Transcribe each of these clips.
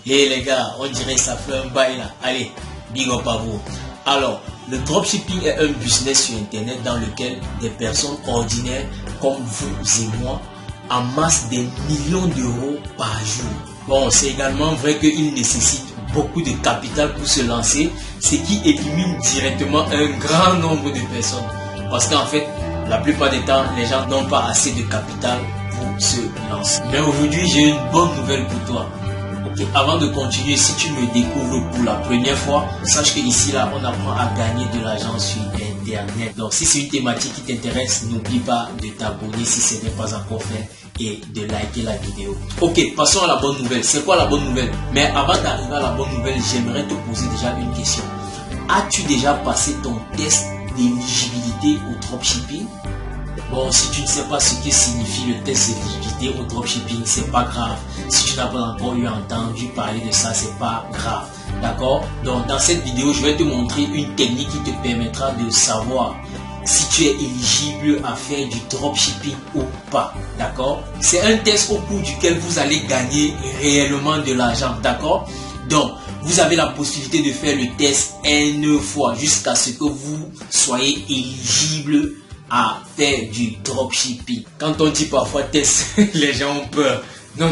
Et les gars, on dirait que ça fait un bail là. Allez, big up à vous. Alors, le dropshipping est un business sur internet dans lequel des personnes ordinaires comme vous et moi amassent des millions d'euros par jour. Bon, c'est également vrai qu'il nécessite beaucoup de capital pour se lancer, ce qui élimine directement un grand nombre de personnes. Parce qu'en fait, la plupart des temps, les gens n'ont pas assez de capital pour se lancer. Mais aujourd'hui, j'ai une bonne nouvelle pour toi. Okay. Avant de continuer, si tu me découvres pour la première fois, sache que ici là, on apprend à gagner de l'argent sur internet. Donc si c'est une thématique qui t'intéresse, n'oublie pas de t'abonner si ce n'est pas encore fait et de liker la vidéo. Ok, passons à la bonne nouvelle. C'est quoi la bonne nouvelle? Mais avant d'arriver à la bonne nouvelle, j'aimerais te poser déjà une question. As-tu déjà passé ton test d'éligibilité au dropshipping? Bon, si tu ne sais pas ce que signifie le test d'éligibilité au dropshipping, c'est pas grave. Si tu n'as pas encore entendu parler de ça, c'est pas grave. D'accord? Donc, dans cette vidéo, je vais te montrer une technique qui te permettra de savoir si tu es éligible à faire du dropshipping ou pas. D'accord? C'est un test au cours duquel vous allez gagner réellement de l'argent. D'accord? Donc, vous avez la possibilité de faire le test N fois jusqu'à ce que vous soyez éligible à faire du dropshipping. Quand on dit parfois test, les gens ont peur. Non.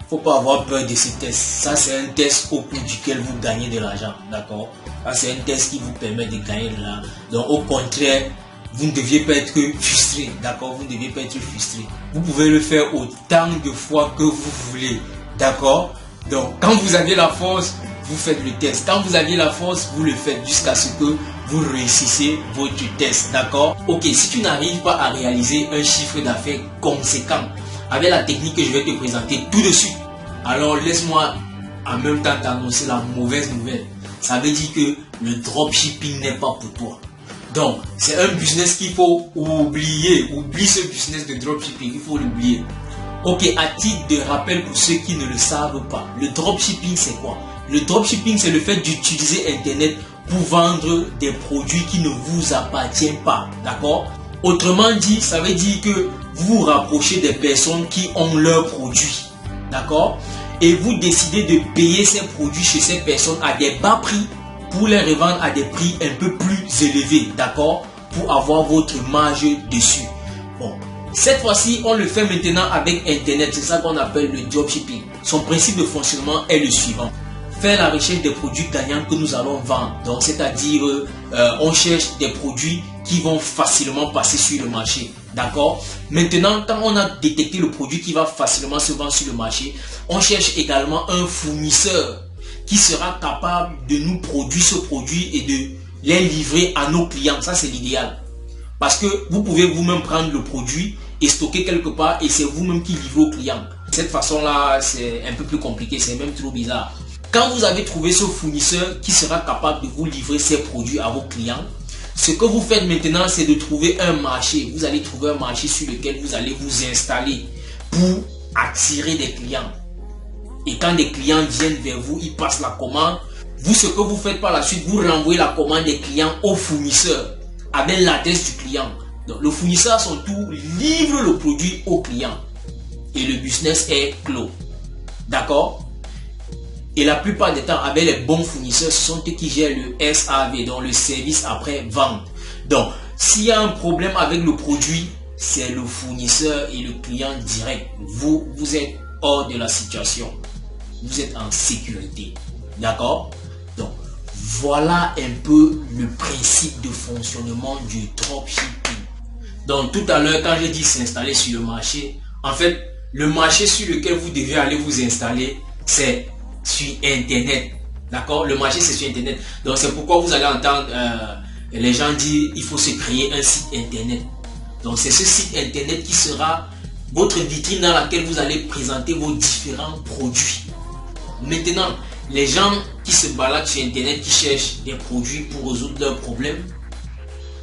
Faut pas avoir peur de ce test. Ça, c'est un test au cours duquel vous gagnez de l'argent. D'accord? Ça, c'est un test qui vous permet de gagner de l'argent. Donc, au contraire, vous ne deviez pas être frustré. D'accord? Vous ne deviez pas être frustré. Vous pouvez le faire autant de fois que vous voulez. D'accord? Donc, quand vous avez la force, vous faites le test. Quand vous avez la force, vous le faites jusqu'à ce que vous réussissez votre test. D'accord? Ok, si tu n'arrives pas à réaliser un chiffre d'affaires conséquent avec la technique que je vais te présenter tout de suite, alors laisse-moi en même temps t'annoncer la mauvaise nouvelle. Ça veut dire que le dropshipping n'est pas pour toi. Donc, c'est un business qu'il faut oublier. Oublie ce business de dropshipping, il faut l'oublier. Ok, à titre de rappel pour ceux qui ne le savent pas, le dropshipping c'est quoi? Le dropshipping c'est le fait d'utiliser internet pour vendre des produits qui ne vous appartiennent pas. D'accord? Autrement dit, ça veut dire que vous vous rapprochez des personnes qui ont leurs produits. D'accord? Et vous décidez de payer ces produits chez ces personnes à des bas prix pour les revendre à des prix un peu plus élevés. D'accord? Pour avoir votre marge dessus. Bon. Cette fois-ci, on le fait maintenant avec internet. C'est ça qu'on appelle le dropshipping. Son principe de fonctionnement est le suivant. Faire la recherche des produits gagnants que nous allons vendre. Donc, c'est-à-dire, on cherche des produits qui vont facilement passer sur le marché. D'accord? Maintenant, quand on a détecté le produit qui va facilement se vendre sur le marché, on cherche également un fournisseur qui sera capable de nous produire ce produit et de les livrer à nos clients. Ça, c'est l'idéal. Parce que vous pouvez vous-même prendre le produit et stocker quelque part et c'est vous-même qui livrez au client. De cette façon-là, c'est un peu plus compliqué, c'est même trop bizarre. Quand vous avez trouvé ce fournisseur qui sera capable de vous livrer ces produits à vos clients, ce que vous faites maintenant, c'est de trouver un marché. Vous allez trouver un marché sur lequel vous allez vous installer pour attirer des clients. Et quand des clients viennent vers vous, ils passent la commande. Vous, ce que vous faites par la suite, vous renvoyez la commande des clients au fournisseur avec l'adresse du client. Donc, le fournisseur à son tour livre le produit au client. Et le business est clos. D'accord? Et la plupart des temps, avec les bons fournisseurs, ce sont eux qui gèrent le SAV, donc le service après vente. Donc, s'il y a un problème avec le produit, c'est le fournisseur et le client direct. Vous êtes hors de la situation. Vous êtes en sécurité. D'accord? Donc, voilà un peu le principe de fonctionnement du dropshipping. Donc, tout à l'heure, quand j'ai dit s'installer sur le marché, en fait, le marché sur lequel vous devez aller vous installer, c'est sur internet. D'accord? Le marché c'est sur internet. Donc c'est pourquoi vous allez entendre les gens dire il faut se créer un site internet. Donc c'est ce site internet qui sera votre vitrine dans laquelle vous allez présenter vos différents produits. Maintenant, les gens qui se baladent sur internet, qui cherchent des produits pour résoudre leurs problèmes,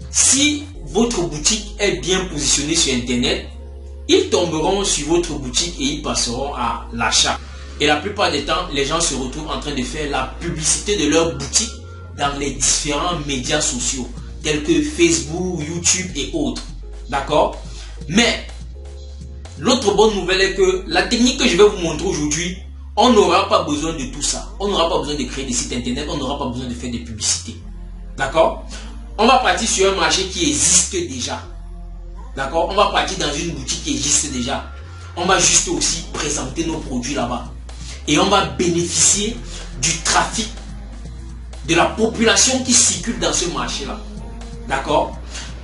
si votre boutique est bien positionnée sur internet, ils tomberont sur votre boutique et ils passeront à l'achat. Et la plupart des temps, les gens se retrouvent en train de faire la publicité de leur boutique dans les différents médias sociaux, tels que Facebook, YouTube et autres. D'accord? Mais, l'autre bonne nouvelle est que la technique que je vais vous montrer aujourd'hui on n'aura pas besoin de tout ça. On n'aura pas besoin de créer des sites internet, on n'aura pas besoin de faire des publicités. D'accord? On va partir sur un marché qui existe déjà. D'accord? On va partir dans une boutique qui existe déjà. On va juste aussi présenter nos produits là-bas. Et on va bénéficier du trafic de la population qui circule dans ce marché-là. D'accord?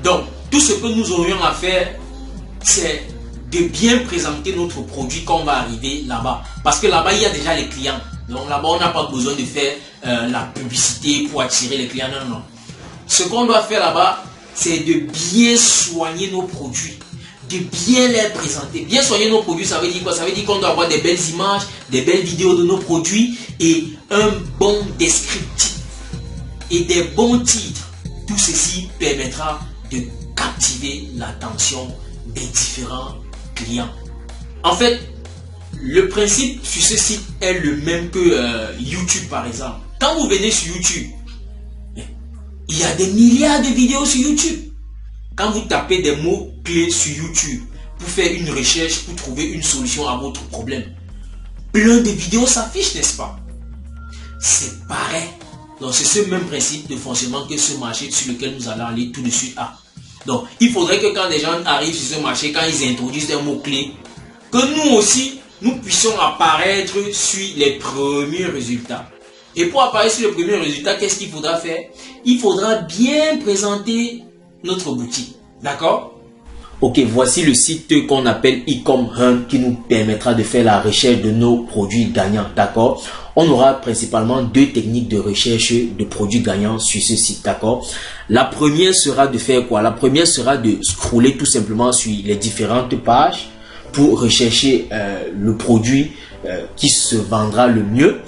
Donc, tout ce que nous aurions à faire, c'est de bien présenter notre produit quand on va arriver là-bas. Parce que là-bas, il y a déjà les clients. Donc là-bas, on n'a pas besoin de faire la publicité pour attirer les clients. Non, non. Ce qu'on doit faire là-bas, c'est de bien soigner nos produits, de bien les présenter. Bien soigner nos produits, ça veut dire quoi? Ça veut dire qu'on doit avoir des belles images, des belles vidéos de nos produits et un bon descriptif et des bons titres. Tout ceci permettra de captiver l'attention des différents clients. En fait, le principe sur ce site est le même que YouTube par exemple. Quand vous venez sur YouTube, il y a des milliards de vidéos sur YouTube. Quand vous tapez des mots-clés sur YouTube pour faire une recherche, pour trouver une solution à votre problème, plein de vidéos s'affichent, n'est-ce pas? C'est pareil. Donc c'est ce même principe de fonctionnement que ce marché sur lequel nous allons aller tout de suite à. Donc il faudrait que quand des gens arrivent sur ce marché, quand ils introduisent des mots-clés, que nous aussi, nous puissions apparaître sur les premiers résultats. Et pour apparaître sur les premiers résultats, qu'est-ce qu'il faudra faire? Il faudra bien présenter notre boutique. D'accord? Ok, voici le site qu'on appelle Ecom Hunt qui nous permettra de faire la recherche de nos produits gagnants. D'accord? On aura principalement deux techniques de recherche de produits gagnants sur ce site. D'accord? La première sera de faire quoi? La première sera de scroller tout simplement sur les différentes pages pour rechercher le produit qui se vendra le mieux.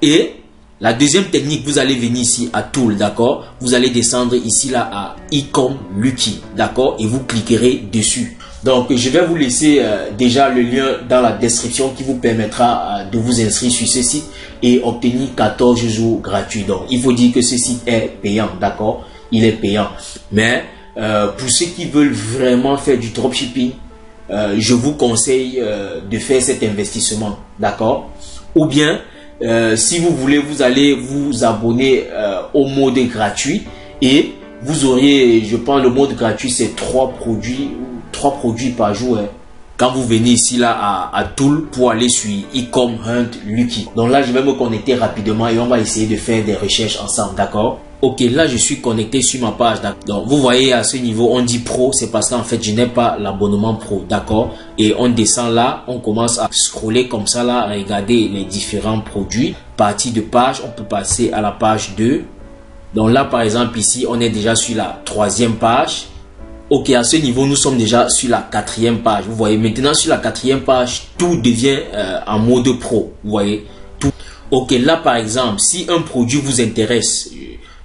Et la deuxième technique, vous allez venir ici à Tool, d'accord? Vous allez descendre ici là à Ecom Lucky, d'accord? Et vous cliquerez dessus. Donc, je vais vous laisser déjà le lien dans la description qui vous permettra de vous inscrire sur ce site et obtenir 14 jours gratuits. Donc, il faut dire que ce site est payant, d'accord? Il est payant. Mais pour ceux qui veulent vraiment faire du dropshipping, je vous conseille de faire cet investissement, d'accord? Ou bien, si vous voulez, vous allez vous abonner au mode gratuit et vous auriez, je pense, le mode gratuit, c'est 3 produits par jour. Hein. Quand vous venez ici là à Tool pour aller sur Ecom Hunt Lucky. Donc là, je vais me connecter rapidement et on va essayer de faire des recherches ensemble, d'accord? Ok, là je suis connecté sur ma page. Donc vous voyez à ce niveau, on dit pro, c'est parce qu'en fait je n'ai pas l'abonnement pro, d'accord? Et on descend là, on commence à scroller comme ça là, à regarder les différents produits. Partie de page, on peut passer à la page 2. Donc là par exemple ici, on est déjà sur la 3e page. Ok, à ce niveau, nous sommes déjà sur la 4e page. Vous voyez, maintenant sur la 4e page, tout devient en mode pro. Vous voyez, tout. Ok, là par exemple, si un produit vous intéresse,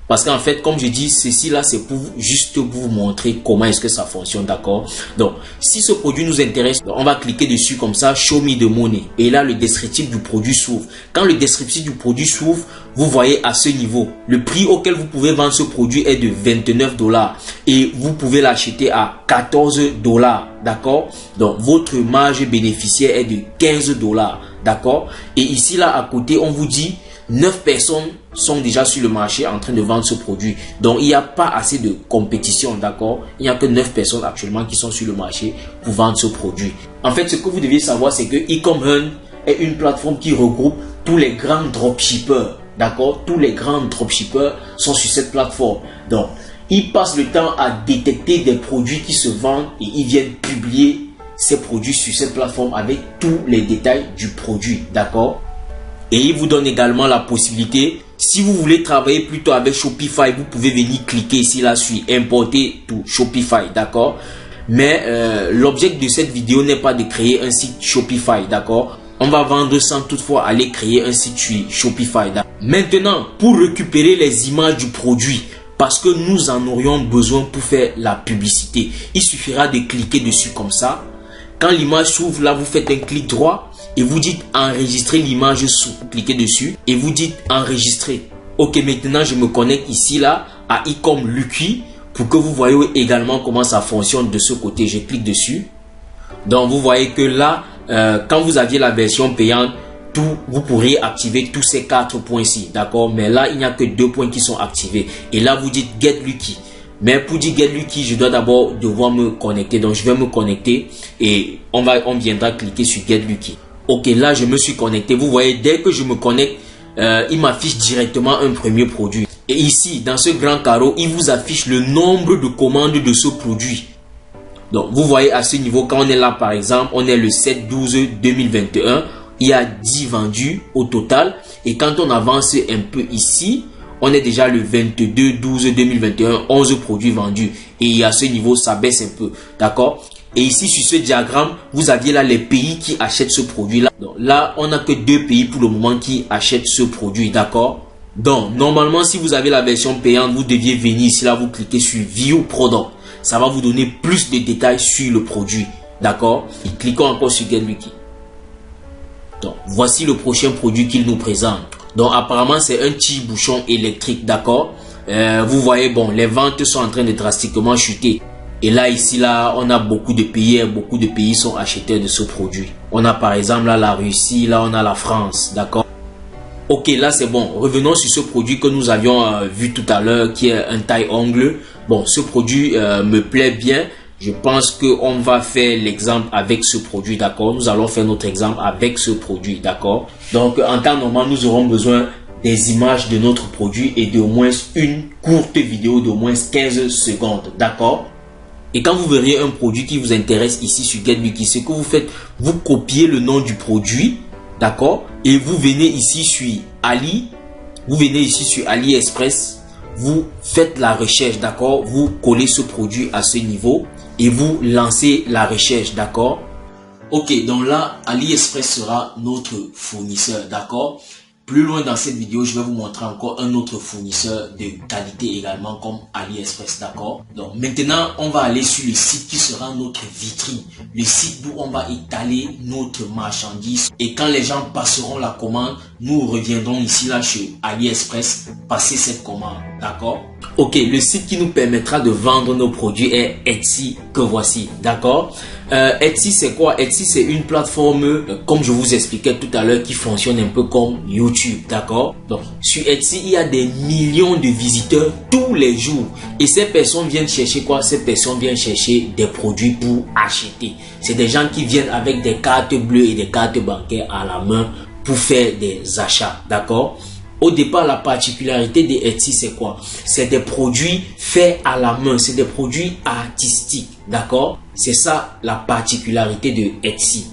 parce qu'en fait, comme je dis, ceci là, c'est pour juste vous montrer comment est-ce que ça fonctionne, d'accord? Donc, si ce produit nous intéresse, on va cliquer dessus comme ça, Show me the money. Et là, le descriptif du produit s'ouvre. Quand le descriptif du produit s'ouvre, vous voyez à ce niveau, le prix auquel vous pouvez vendre ce produit est de 29 $. Et vous pouvez l'acheter à 14 $, d'accord? Donc, votre marge bénéficiaire est de 15 $, d'accord? Et ici, là, à côté, on vous dit 9 personnes sont déjà sur le marché en train de vendre ce produit. Donc, il n'y a pas assez de compétition, d'accord? Il n'y a que 9 personnes actuellement qui sont sur le marché pour vendre ce produit. En fait, ce que vous devez savoir, c'est que Ecom Hunt est une plateforme qui regroupe tous les grands dropshippers, d'accord? Tous les grands dropshippers sont sur cette plateforme. Donc, ils passent le temps à détecter des produits qui se vendent et ils viennent publier ces produits sur cette plateforme avec tous les détails du produit, d'accord? Et il vous donne également la possibilité, si vous voulez travailler plutôt avec Shopify, vous pouvez venir cliquer ici là sur importer tout Shopify, d'accord? Mais l'objet de cette vidéo n'est pas de créer un site Shopify, d'accord? On va vendre sans toutefois aller créer un site sur Shopify. Maintenant, pour récupérer les images du produit, parce que nous en aurions besoin pour faire la publicité, il suffira de cliquer dessus comme ça. Quand l'image s'ouvre, là, vous faites un clic droit et vous dites enregistrer l'image sous. Vous cliquez dessus et vous dites enregistrer. Ok, maintenant, je me connecte ici, là, à Ecom Lucky pour que vous voyez également comment ça fonctionne de ce côté. Je clique dessus. Donc, vous voyez que là, quand vous aviez la version payante, vous pourriez activer tous ces 4 points-ci, d'accord? Mais là, il n'y a que 2 points qui sont activés. Et là, vous dites Get Lucky. Mais pour dire Get Lucky, je dois d'abord devoir me connecter. Donc, je vais me connecter et on viendra cliquer sur Get Lucky. Ok, là, je me suis connecté. Vous voyez, dès que je me connecte, il m'affiche directement un premier produit. Et ici, dans ce grand carreau, il vous affiche le nombre de commandes de ce produit. Donc, vous voyez à ce niveau, quand on est là, par exemple, on est le 7/12/2021. Il y a 10 vendus au total. Et quand on avance un peu ici, on est déjà le 22/12/2021, 11 produits vendus. Et à ce niveau, ça baisse un peu. D'accord? Et ici, sur ce diagramme, vous aviez là les pays qui achètent ce produit-là. Donc là, on n'a que 2 pays pour le moment qui achètent ce produit. D'accord? Donc, normalement, si vous avez la version payante, vous deviez venir ici, là, vous cliquez sur View Product. Ça va vous donner plus de détails sur le produit. D'accord? Et cliquons encore sur Get Lucky. Donc, voici le prochain produit qu'il nous présente. Donc, apparemment, c'est un petit bouchon électrique. D'accord? Vous voyez, bon, les ventes sont en train de drastiquement chuter. Et là, ici, là, on a beaucoup de pays sont acheteurs de ce produit. On a par exemple là la Russie, là, on a la France. D'accord? Ok, là c'est bon. Revenons sur ce produit que nous avions vu tout à l'heure, qui est un taille-ongle. Bon, ce produit me plaît bien. Je pense qu'on va faire l'exemple avec ce produit, d'accord? Nous allons faire notre exemple avec ce produit, d'accord? Donc, en temps normal, nous aurons besoin des images de notre produit et d'au moins une courte vidéo d'au moins 15 secondes, d'accord? Et quand vous verriez un produit qui vous intéresse ici sur Get Lucky, ce que vous faites, vous copiez le nom du produit, d'accord? Et vous venez ici sur AliExpress, vous faites la recherche, d'accord? Vous collez ce produit à ce niveau et vous lancez la recherche, d'accord? Ok, donc là, AliExpress sera notre fournisseur, d'accord? Plus loin dans cette vidéo, je vais vous montrer encore un autre fournisseur de qualité également comme AliExpress, d'accord? Donc maintenant, on va aller sur le site qui sera notre vitrine, le site d'où on va étaler notre marchandise. Et quand les gens passeront la commande, nous reviendrons ici là chez AliExpress, passer cette commande, d'accord? Ok, le site qui nous permettra de vendre nos produits est Etsy, que voici, d'accord? Etsy c'est quoi? Etsy c'est une plateforme comme je vous expliquais tout à l'heure qui fonctionne un peu comme YouTube, d'accord? Donc sur Etsy il y a des millions de visiteurs tous les jours et ces personnes viennent chercher quoi? Ces personnes viennent chercher des produits pour acheter. C'est des gens qui viennent avec des cartes bleues et des cartes bancaires à la main pour faire des achats, d'accord? Au départ, la particularité de Etsy, c'est quoi? C'est des produits faits à la main, c'est des produits artistiques, d'accord? C'est ça la particularité de Etsy.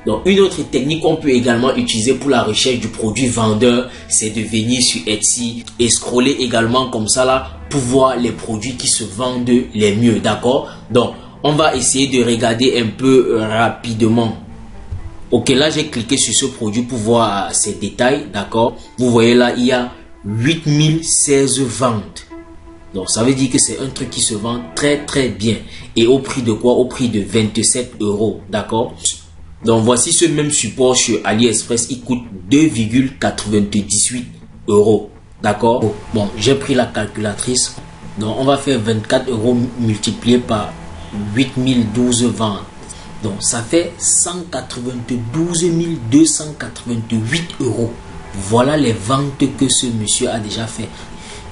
Donc, une autre technique qu'on peut également utiliser pour la recherche du produit vendeur, c'est de venir sur Etsy et scroller également comme ça là pour voir les produits qui se vendent les mieux, d'accord? Donc, on va essayer de regarder un peu rapidement. Ok, là j'ai cliqué sur ce produit pour voir ses détails, d'accord? Vous voyez là, il y a 8016 ventes. Donc ça veut dire que c'est un truc qui se vend très très bien. Et au prix de quoi? Au prix de 27 €, d'accord? Donc voici ce même support sur AliExpress, il coûte 2,98 €, d'accord? Bon, j'ai pris la calculatrice. Donc on va faire 24 € multiplié par 8012 ventes. Donc, ça fait 192 288 €. Voilà les ventes que ce monsieur a déjà fait.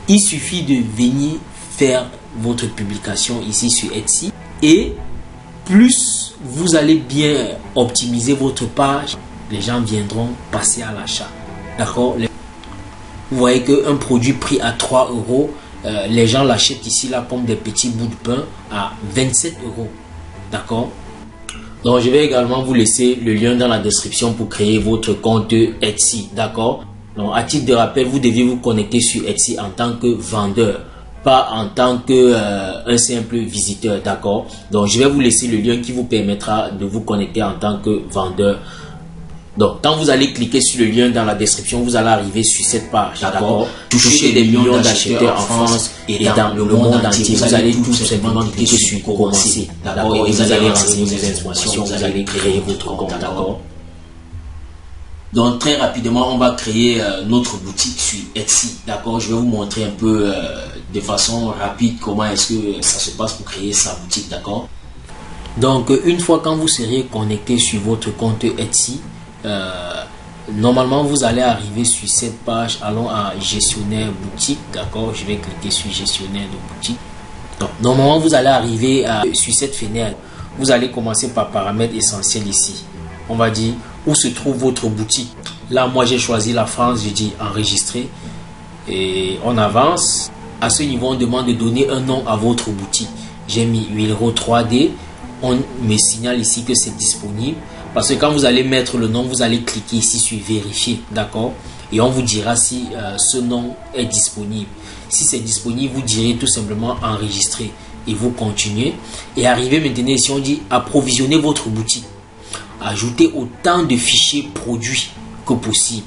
Il suffit de venir faire votre publication ici sur Etsy. Et plus vous allez bien optimiser votre page, les gens viendront passer à l'achat. D'accord? Vous voyez qu'un produit pris à 3 €, les gens l'achètent ici là comme des petits bouts de pain à 27 €. D'accord? Donc, je vais également vous laisser le lien dans la description pour créer votre compte Etsy, d'accord? Donc, à titre de rappel, vous devez vous connecter sur Etsy en tant que vendeur, pas en tant que un simple visiteur, d'accord? Donc, je vais vous laisser le lien qui vous permettra de vous connecter en tant que vendeur. Donc, quand vous allez cliquer sur le lien dans la description, vous allez arriver sur cette page, d'accord? Toucher des millions d'acheteurs en France et dans le monde entier. Vous allez tout simplement cliquer sur commencer, d'accord? Et vous allez renseigner vos informations, vous allez créer votre compte, d'accord? Donc, très rapidement, on va créer notre boutique sur Etsy, d'accord? Je vais vous montrer un peu de façon rapide comment est-ce que ça se passe pour créer sa boutique, d'accord? Donc, une fois quand vous serez connecté sur votre compte Etsy, Normalement, vous allez arriver sur cette page. Allons à gestionnaire boutique. D'accord, je vais cliquer sur gestionnaire de boutique. Donc, normalement, vous allez arriver sur cette fenêtre. Vous allez commencer par paramètres essentiels ici. On va dire où se trouve votre boutique. Là, moi, j'ai choisi la France. Je dis enregistrer. Et on avance. À ce niveau, on demande de donner un nom à votre boutique. J'ai mis Huilero 3D. On me signale ici que c'est disponible. Parce que quand vous allez mettre le nom, vous allez cliquer ici sur vérifier. D'accord? Et on vous dira si ce nom est disponible. Si c'est disponible, vous direz tout simplement enregistrer. Et vous continuez. Et arrivé maintenant ici, on dit approvisionner votre boutique. Ajoutez autant de fichiers produits que possible.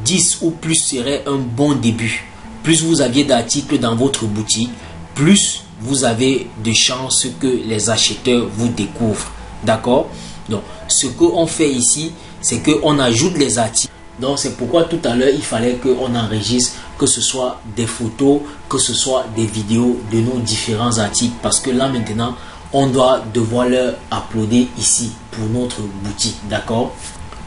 10 ou plus serait un bon début. Plus vous aviez d'articles dans votre boutique, plus vous avez de chances que les acheteurs vous découvrent. D'accord? Donc, ce qu'on fait ici, c'est qu'on ajoute les articles. Donc, c'est pourquoi tout à l'heure, il fallait qu'on enregistre, que ce soit des photos, que ce soit des vidéos de nos différents articles. Parce que là, maintenant, on doit devoir leur uploader ici pour notre boutique. D'accord?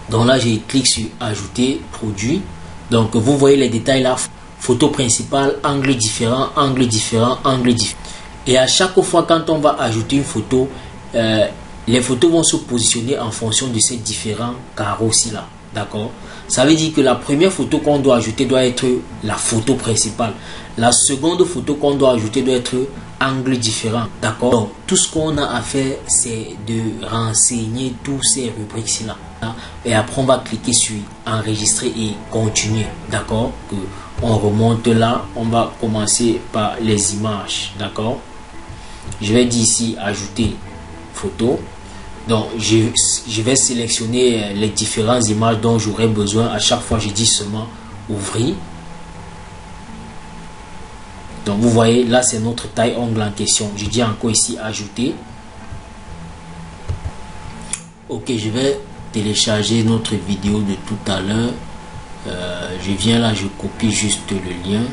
Donc là, je clique sur ajouter produit. Donc, vous voyez les détails là. Photo principale, angle différent, angle différent, angle différent. Et à chaque fois quand on va ajouter une photo, les photos vont se positionner en fonction de ces différents carreaux-ci là. D'accord? Ça veut dire que la première photo qu'on doit ajouter doit être la photo principale. La seconde photo qu'on doit ajouter doit être angle différent. D'accord? Donc, tout ce qu'on a à faire, c'est de renseigner tous ces rubriques-ci là. Et après, on va cliquer sur enregistrer et continuer. D'accord? On remonte là. On va commencer par les images. D'accord? Je vais dire ici ajouter photo. Donc, je vais sélectionner les différentes images dont j'aurai besoin. À chaque fois, je dis seulement ouvrir. Donc, vous voyez, là, c'est notre taille ongle en question. Je dis encore ici ajouter. Ok, je vais télécharger notre vidéo de tout à l'heure. Je viens là, je copie juste le lien.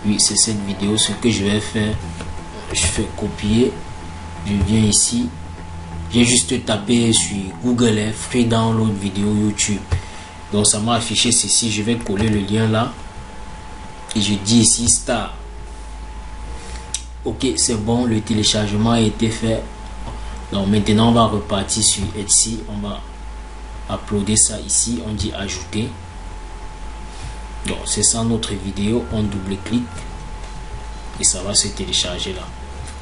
Oui, c'est cette vidéo. Ce que je vais faire, je fais copier. Je viens ici. J'ai juste tapé sur Google Free Download vidéo YouTube. Donc ça m'a affiché ceci. Je vais coller le lien là. Et je dis ici Start. Ok, c'est bon. Le téléchargement a été fait. Donc maintenant on va repartir sur Etsy. On va uploader ça ici. On dit ajouter. Donc c'est ça notre vidéo. On double-clique. Et ça va se télécharger là.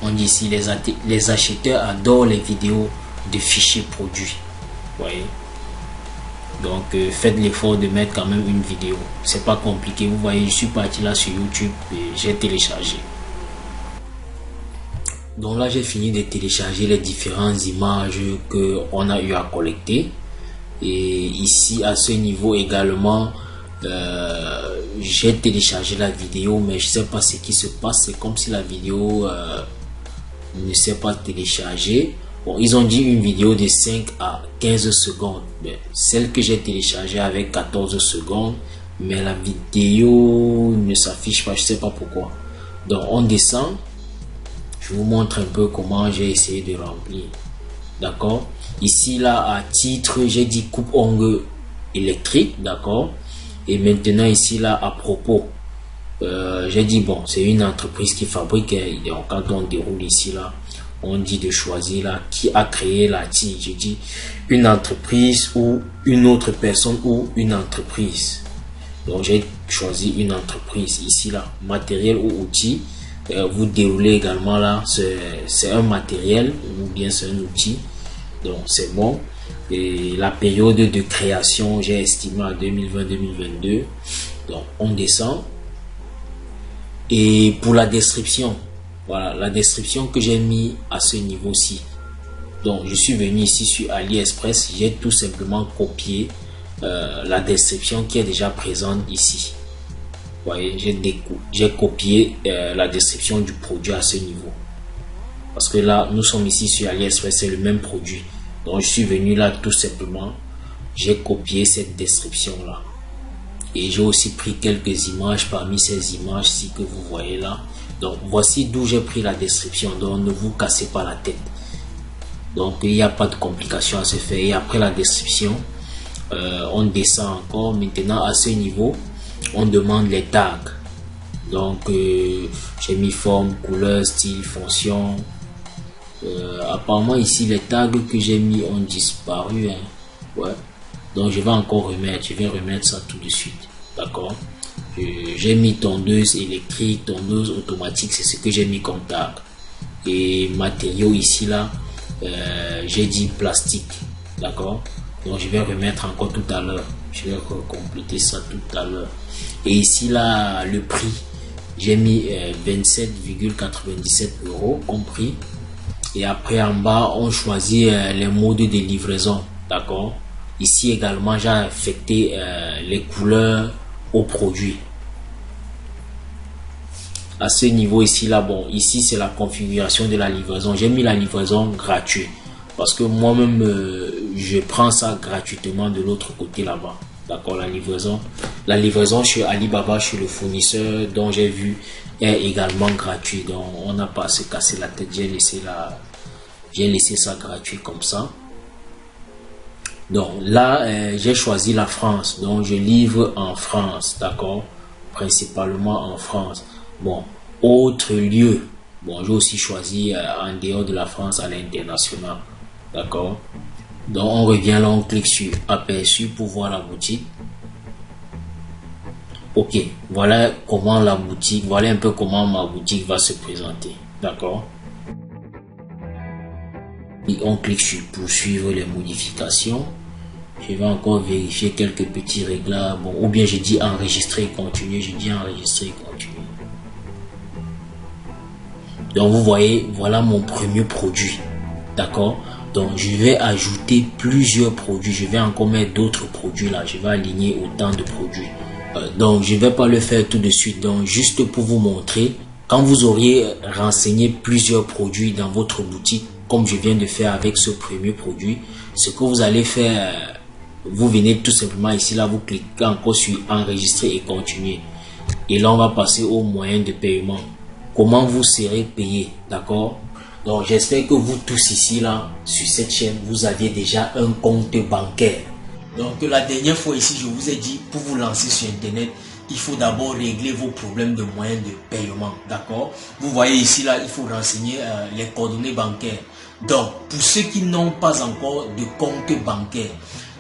On dit ici les acheteurs adorent les vidéos de fichiers produits. Voyez. Donc faites l'effort de mettre quand même une vidéo. C'est pas compliqué. Vous voyez, je suis parti là sur YouTube et j'ai téléchargé. Donc là j'ai fini de télécharger les différentes images que on a eu à collecter. Et ici à ce niveau également j'ai téléchargé la vidéo, mais je sais pas ce qui se passe. C'est comme si la vidéo ne s'est pas téléchargée. Bon, ils ont dit une vidéo de 5 à 15 secondes. Mais celle que j'ai téléchargée avec 14 secondes, mais la vidéo ne s'affiche pas. Je sais pas pourquoi. Donc on descend. Je vous montre un peu comment j'ai essayé de remplir. D'accord? Ici là à titre, j'ai dit coupe ongle électrique. D'accord? Et maintenant ici là à propos, j'ai dit bon, c'est une entreprise qui fabrique. Donc quand on déroule ici là, on dit de choisir là qui a créé l'article. J'ai dit une entreprise ou une autre personne ou une entreprise. Donc j'ai choisi une entreprise ici là, matériel ou outil. Vous déroulez également là, c'est un matériel ou bien c'est un outil. Donc c'est bon. Et la période de création, j'ai estimé à 2020-2022. Donc on descend. Et pour la description, voilà la description que j'ai mis à ce niveau-ci. Donc je suis venu ici sur AliExpress, j'ai tout simplement copié la description qui est déjà présente ici. Vous voyez, j'ai copié la description du produit à ce niveau. Parce que là, nous sommes ici sur AliExpress, c'est le même produit. Donc je suis venu là tout simplement, j'ai copié cette description là. Et j'ai aussi pris quelques images parmi ces images-ci que vous voyez là. Donc voici d'où j'ai pris la description. Donc ne vous cassez pas la tête. Donc il n'y a pas de complication à se faire. Et après la description, on descend encore. Maintenant, à ce niveau, on demande les tags. Donc, j'ai mis forme, couleur, style, fonction. Apparemment, ici, les tags que j'ai mis ont disparu. Hein. Ouais. Donc, je vais encore remettre. Je vais remettre ça tout de suite. D'accord. J'ai mis tondeuse électrique, tondeuse automatique. C'est ce que j'ai mis comme tag. Et matériaux ici, là, j'ai dit plastique. D'accord. Donc, je vais remettre encore tout à l'heure. Je vais compléter ça tout à l'heure. Et ici, là, le prix. J'ai mis 27,97 € compris. Et après en bas, on choisit les modes de livraison. D'accord. Ici également, j'ai affecté les couleurs au produit. À ce niveau ici, là, bon, ici c'est la configuration de la livraison. J'ai mis la livraison gratuite. Parce que moi-même, je prends ça gratuitement de l'autre côté là-bas. D'accord, la livraison chez Alibaba, chez le fournisseur dont j'ai vu, est également gratuit. Donc, on n'a pas à se casser la tête. J'ai laissé ça gratuit comme ça. Donc, là, j'ai choisi la France. Donc, je livre en France. D'accord, principalement en France. Bon, autre lieu. Bon, j'ai aussi choisi en dehors de la France à l'international. D'accord. Donc on revient là, on clique sur aperçu pour voir la boutique. Ok, voilà comment la boutique, voilà un peu comment ma boutique va se présenter. D'accord. Et on clique sur poursuivre les modifications. Je vais encore vérifier quelques petits réglages. Bon, ou bien je dis enregistrer et continuer. Je dis enregistrer et continuer. Donc vous voyez, voilà mon premier produit. D'accord. Donc je vais ajouter plusieurs produits. Je vais encore mettre d'autres produits là. Je vais aligner autant de produits. Donc je ne vais pas le faire tout de suite. Donc juste pour vous montrer, quand vous auriez renseigné plusieurs produits dans votre boutique, comme je viens de faire avec ce premier produit, ce que vous allez faire, vous venez tout simplement ici là, vous cliquez encore sur enregistrer et continuer. Et là on va passer au moyen de paiement. Comment vous serez payé, d'accord? Donc j'espère que vous tous ici là sur cette chaîne vous aviez déjà un compte bancaire. Donc la dernière fois ici je vous ai dit, pour vous lancer sur internet, il faut d'abord régler vos problèmes de moyens de paiement, d'accord? Vous voyez ici là, il faut renseigner les coordonnées bancaires. Donc pour ceux qui n'ont pas encore de compte bancaire,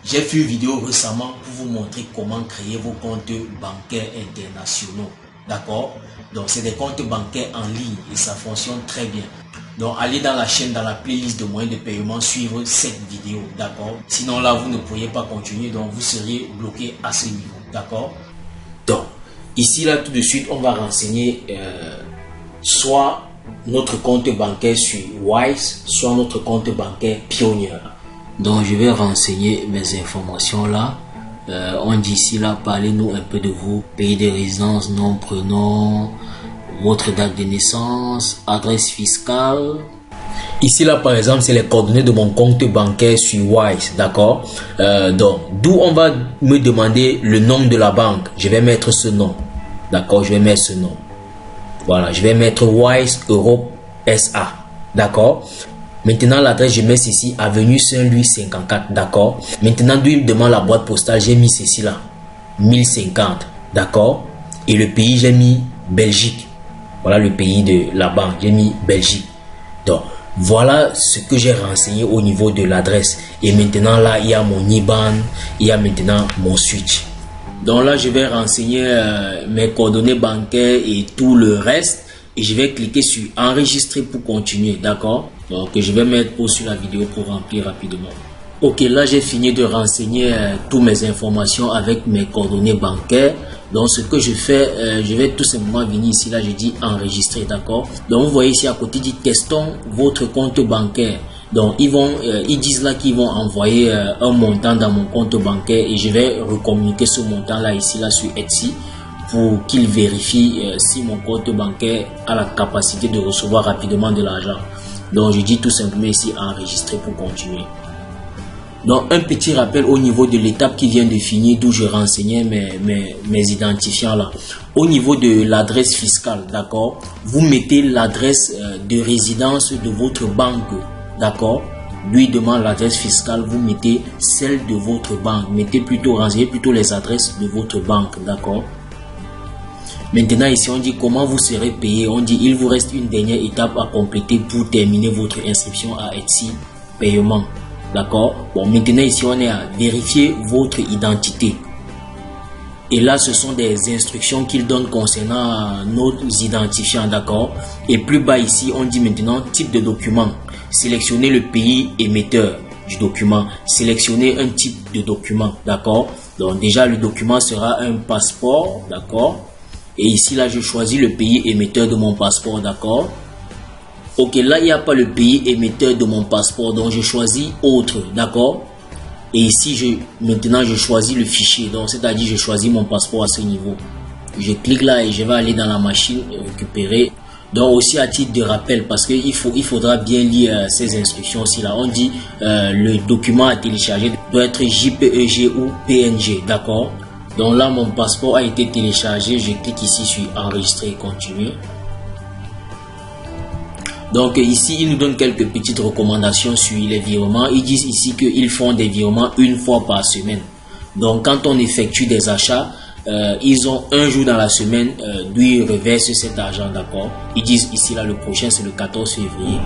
j'ai fait une vidéo récemment pour vous montrer comment créer vos comptes bancaires internationaux, d'accord? Donc c'est des comptes bancaires en ligne et ça fonctionne très bien. Donc allez dans la chaîne, dans la playlist de moyens de paiement, suivre cette vidéo, d'accord? Sinon là vous ne pourriez pas continuer, donc vous seriez bloqué à ce niveau, d'accord? Donc ici là tout de suite on va renseigner soit notre compte bancaire sur Wise, soit notre compte bancaire Pioneer. Donc je vais renseigner mes informations là. On dit ici là, parlez-nous un peu de vous, pays de résidence, nom, prénom, votre date de naissance, adresse fiscale. Ici là par exemple c'est les coordonnées de mon compte bancaire sur Wise, d'accord. Donc d'où on va me demander le nom de la banque, je vais mettre ce nom, d'accord, je vais mettre ce nom. Voilà, je vais mettre Wise Europe SA, d'accord. Maintenant l'adresse je mets ceci, avenue Saint-Louis 54, d'accord. Maintenant d'où il me demande la boîte postale, j'ai mis ceci là, 1050, d'accord. Et le pays j'ai mis Belgique. Voilà le pays de la banque, j'ai mis Belgique. Donc voilà ce que j'ai renseigné au niveau de l'adresse. Et maintenant là il y a mon IBAN, il y a maintenant mon switch. Donc là je vais renseigner mes coordonnées bancaires et tout le reste. Et je vais cliquer sur enregistrer pour continuer, d'accord. Donc je vais mettre pause sur la vidéo pour remplir rapidement. Ok, là j'ai fini de renseigner toutes mes informations avec mes coordonnées bancaires. Donc ce que je fais, je vais tout simplement venir ici, là je dis enregistrer, d'accord. Donc vous voyez ici à côté dit testons votre compte bancaire. Donc ils disent là qu'ils vont envoyer un montant dans mon compte bancaire et je vais recommuniquer ce montant là ici là sur Etsy pour qu'ils vérifient si mon compte bancaire a la capacité de recevoir rapidement de l'argent. Donc je dis tout simplement ici enregistrer pour continuer. Donc un petit rappel au niveau de l'étape qui vient de finir, d'où je renseignais mes identifiants là. Au niveau de l'adresse fiscale, d'accord, vous mettez l'adresse de résidence de votre banque, d'accord. lui demande l'adresse fiscale, vous mettez celle de votre banque. Renseignez plutôt les adresses de votre banque, d'accord? Maintenant ici on dit comment vous serez payé. On dit il vous reste une dernière étape à compléter pour terminer votre inscription à Etsy paiement, d'accord? Bon, maintenant ici on est à vérifier votre identité. Et là, ce sont des instructions qu'il donne concernant nos identifiants, d'accord? Et plus bas ici, on dit maintenant type de document. Sélectionnez le pays émetteur du document. Sélectionnez un type de document, d'accord? Donc déjà, le document sera un passeport, d'accord? Et ici, là, je choisis le pays émetteur de mon passeport, d'accord? Ok, là, il n'y a pas le pays émetteur de mon passeport, donc je choisis autre, d'accord? Et ici, maintenant, je choisis le fichier. Donc, c'est-à-dire, je choisis mon passeport à ce niveau. Je clique là et je vais aller dans la machine et récupérer. Donc, aussi à titre de rappel, parce qu'il faudra bien lire ces instructions aussi là. On dit, le document à télécharger doit être JPEG ou PNG, d'accord? Donc là, mon passeport a été téléchargé. Je clique ici sur enregistrer et continuer. Donc ici, ils nous donnent quelques petites recommandations sur les virements. Ils disent ici qu'ils font des virements une fois par semaine. Donc quand on effectue des achats, ils ont un jour dans la semaine d'où ils reversent cet argent, d'accord? Ils disent ici là, le prochain c'est le 14 février.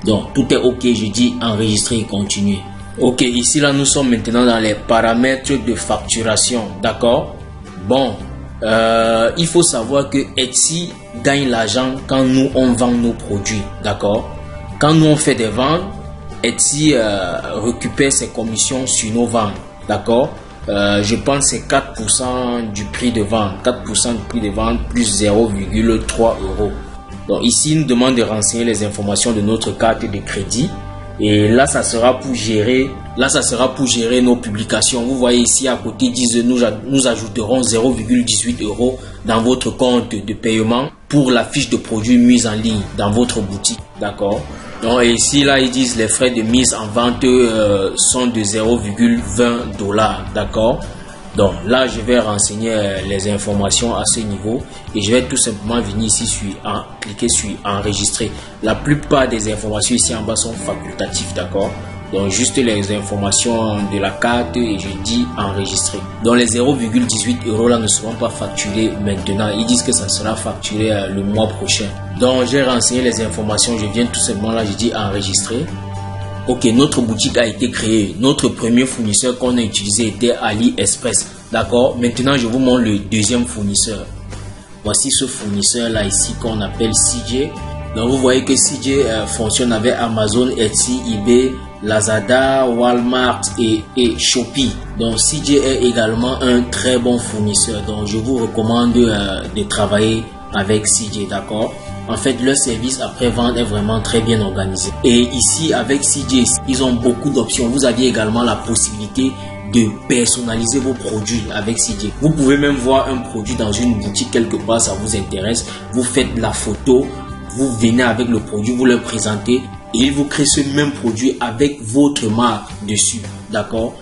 Donc tout est ok, je dis enregistrer et continuer. Ok, ici là nous sommes maintenant dans les paramètres de facturation, d'accord? Bon, il faut savoir que Etsy gagne l'argent quand nous on vend nos produits, d'accord? Quand nous on fait des ventes, Etsy récupère ses commissions sur nos ventes, d'accord? Je pense que c'est 4% du prix de vente, 4% du prix de vente plus 0,3 €. Donc ici, il nous demande de renseigner les informations de notre carte de crédit. Et là, ça sera pour gérer nos publications. Vous voyez ici à côté, ils disent nous ajouterons 0,18 € dans votre compte de paiement pour la fiche de produit mise en ligne dans votre boutique, d'accord? Donc ici là ils disent les frais de mise en vente sont de 0,20 $, d'accord? Donc là je vais renseigner les informations à ce niveau et je vais tout simplement venir ici cliquer sur enregistrer. La plupart des informations ici en bas sont facultatives, d'accord? Donc juste les informations de la carte et je dis enregistrer. Donc les 0,18 € là ne seront pas facturés maintenant. Ils disent que ça sera facturé le mois prochain. Donc j'ai renseigné les informations, je viens tout simplement là, je dis enregistrer. Ok, notre boutique a été créée. Notre premier fournisseur qu'on a utilisé était AliExpress. D'accord? Maintenant je vous montre le deuxième fournisseur. Voici ce fournisseur là ici qu'on appelle CJ. Donc vous voyez que CJ fonctionne avec Amazon, Etsy, eBay, Lazada, Walmart et Shopee. Donc CJ est également un très bon fournisseur. Donc je vous recommande de travailler avec CJ, d'accord? En fait, leur service après-vente est vraiment très bien organisé. Et ici, avec CJ, ils ont beaucoup d'options. Vous avez également la possibilité de personnaliser vos produits avec CJ. Vous pouvez même voir un produit dans une boutique quelque part, ça vous intéresse. Vous faites la photo, vous venez avec le produit, vous le présentez et il vous crée ce même produit avec votre marque dessus, d'accord?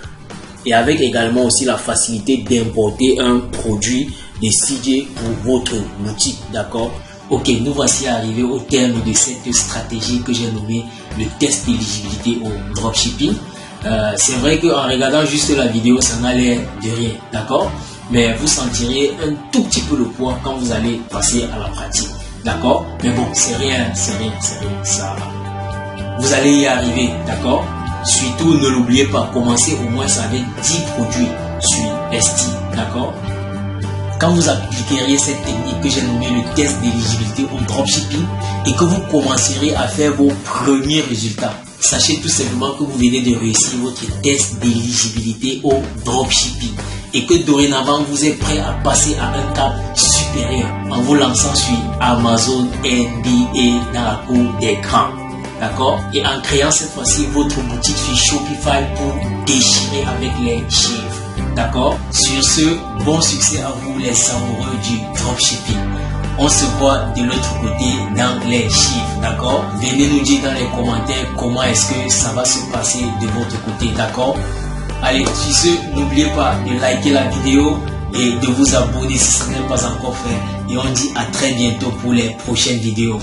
Et avec également aussi la facilité d'importer un produit de CJ pour votre boutique, d'accord? Ok, nous voici arrivés au terme de cette stratégie que j'ai nommée le test d'éligibilité au dropshipping. C'est vrai qu'en regardant juste la vidéo, ça n'a l'air de rien, d'accord? Mais vous sentirez un tout petit peu le poids quand vous allez passer à la pratique, d'accord? Mais bon, c'est rien, ça. Vous allez y arriver, d'accord? Surtout, ne l'oubliez pas, commencez au moins avec 10 produits sur Etsy, d'accord? Quand vous appliquerez cette technique que j'ai nommée le test d'éligibilité au dropshipping et que vous commencerez à faire vos premiers résultats, sachez tout simplement que vous venez de réussir votre test d'éligibilité au dropshipping et que dorénavant vous êtes prêt à passer à un cap supérieur en vous lançant sur Amazon FBA dans la cour des grands. D'accord? Et en créant cette fois-ci votre boutique sur Shopify pour déchirer avec les chiffres. D'accord? Sur ce, bon succès à vous les amoureux du dropshipping. On se voit de l'autre côté dans les chiffres, d'accord? Venez nous dire dans les commentaires comment est-ce que ça va se passer de votre côté, d'accord? Allez, sur ce, n'oubliez pas de liker la vidéo et de vous abonner si ce n'est pas encore fait. Et on dit à très bientôt pour les prochaines vidéos.